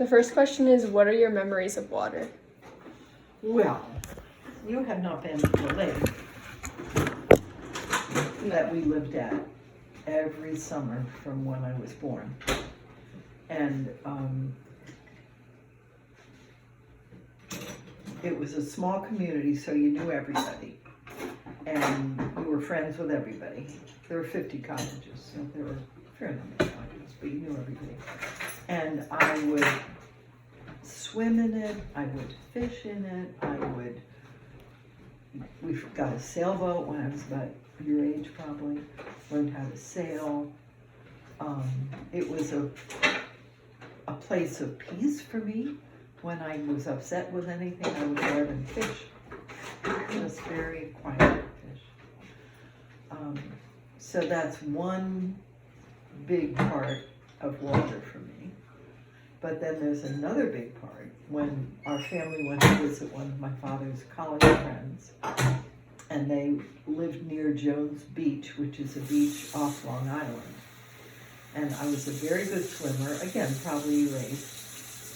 The first question is, what are your memories of water? Well, you have not been to the lake that we lived at every summer from when I was born. And it was a small community, so you knew everybody. And you were friends with everybody. There were 50 cottages, so there were a fair number of cottages, but you knew everybody. And I would swim in it, I would fish in it, we got a sailboat when I was about your age probably, learned how to sail. It was a place of peace for me. When I was upset with anything, I would go out and fish. Just very quiet fish. So that's one big part of water for me. But then there's another big part. When our family went to visit one of my father's college friends, and they lived near Jones Beach, which is a beach off Long Island. And I was a very good swimmer, again, probably your age.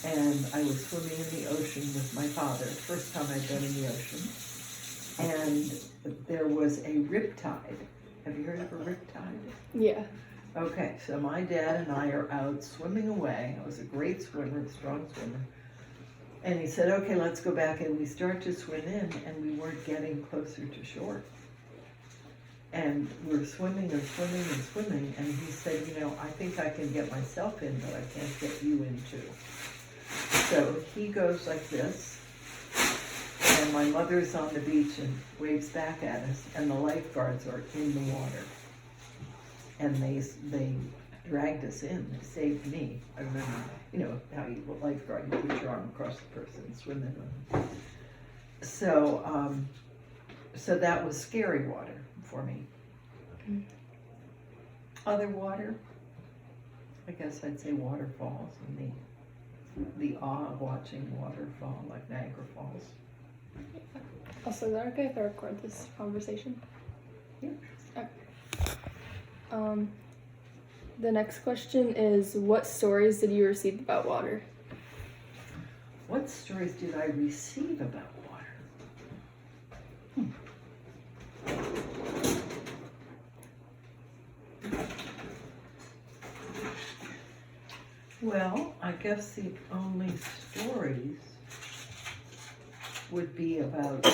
And I was swimming in the ocean with my father, first time I'd been in the ocean. And there was a riptide. Have you heard of a riptide? Yeah. Okay, so my dad and I are out swimming away. I was a great swimmer, a strong swimmer. And he said, okay, let's go back. And we start to swim in, and we weren't getting closer to shore. And we were swimming and swimming and swimming. And he said, I think I can get myself in, but I can't get you in too. So he goes like this. And my mother's on the beach and waves back at us. And the lifeguards are in the water. And they dragged us in. They saved me. I remember, how you lifeguard, you put your arm across the person and swim in them. So, so that was scary water for me. Mm. Other water, I guess I'd say waterfalls and the awe of watching waterfall like Niagara Falls. Also, is that okay if I record this conversation? Yeah. Okay. The next question is, what stories did you receive about water? What stories did I receive about water? Well, I guess the only stories would be about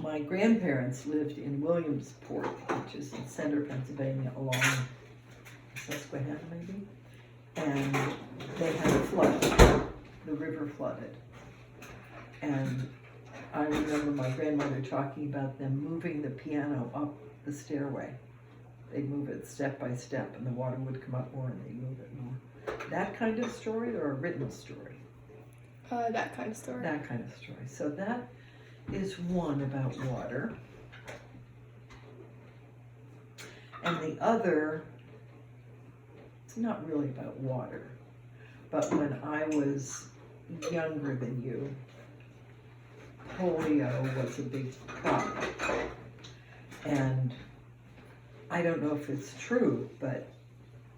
my grandparents lived in Williamsport, which is in center Pennsylvania along Susquehanna maybe, and they had a flood. The river flooded. And I remember my grandmother talking about them moving the piano up the stairway. They'd move it step by step, and the water would come up more, and they'd move it more. That kind of story, or a written story? That kind of story. That kind of story. So that is one about water. And the other, it's not really about water, but when I was younger than you, polio was a big problem. And I don't know if it's true, but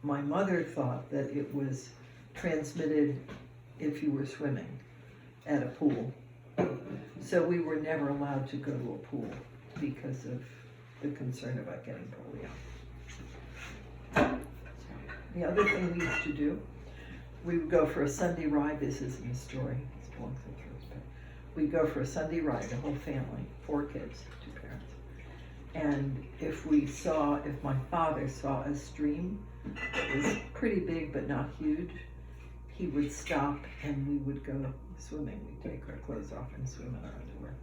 my mother thought that it was transmitted if you were swimming at a pool. So we were never allowed to go to a pool because of the concern about getting polio. The other thing we used to do, we would go for a Sunday ride. This isn't a story, it's belongs to the church, but we'd go for a Sunday ride, the whole family, 4 kids, 2 parents. And if my father saw a stream that was pretty big but not huge, he would stop and we would go swimming. We'd take our clothes off and swim in our underwear.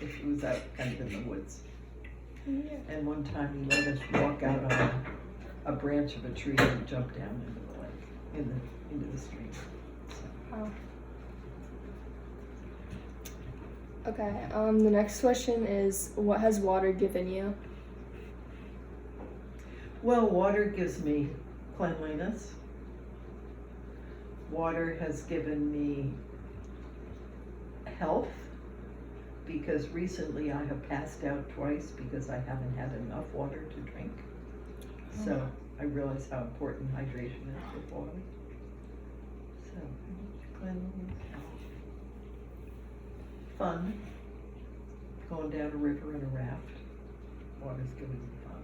If it was out kind of in the woods. Yeah. And one time he let us walk out on a branch of a tree and jump down into the lake, into the stream. So. Wow. Okay, the next question is, what has water given you? Well, water gives me cleanliness. Water has given me health, because recently I have passed out twice because I haven't had enough water to drink. So I realize how important hydration is with water. So, cleanliness, health. Fun. Going down a river in a raft. Water's gonna be fun.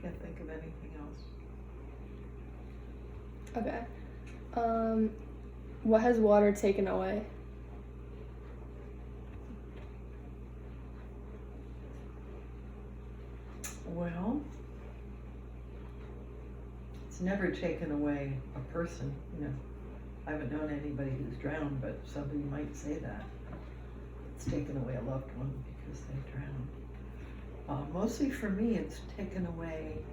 Can't think of anything else. Okay. What has water taken away? Well, it's never taken away a person, you know. I haven't known anybody who's drowned, but somebody might say that. It's taken away a loved one because they drowned. Mostly for me, it's taken away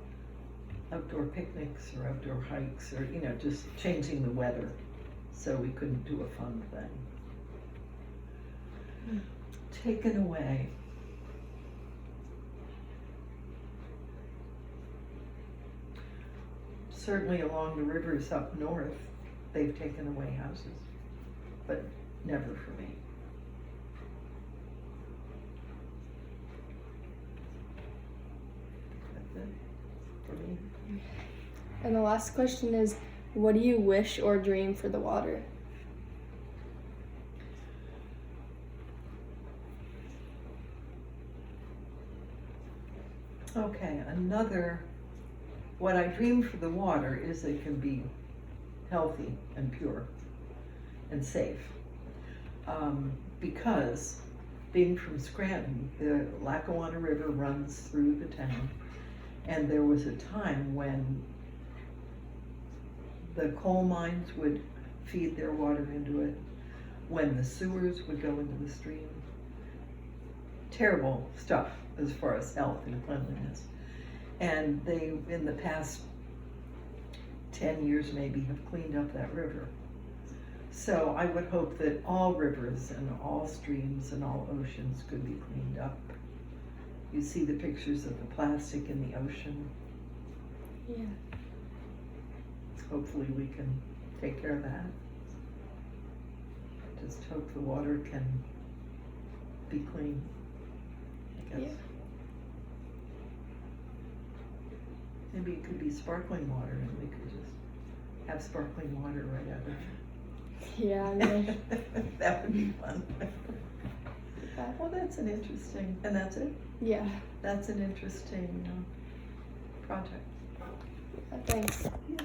outdoor picnics or outdoor hikes or, you know, just changing the weather so we couldn't do a fun thing. Taken away. Certainly along the rivers up north, they've taken away houses, but never for me. That's it for me. And the last question is, what do you wish or dream for the water? Okay, what I dream for the water is it can be healthy and pure and safe. Because being from Scranton, the Lackawanna River runs through the town, and there was a time when the coal mines would feed their water into it, when the sewers would go into the stream. Terrible stuff as far as health and cleanliness. And they, in the past 10 years maybe, have cleaned up that river. So I would hope that all rivers and all streams and all oceans could be cleaned up. You see the pictures of the plastic in the ocean. Yeah. Hopefully we can take care of that. Just hope the water can be clean, I guess. Yeah. Maybe it could be sparkling water and we could just have sparkling water right out of it. Yeah, I mean, That would be fun. Yeah. Well, that's an interesting, and that's it? yeah. That's an interesting project. Thanks. Yeah.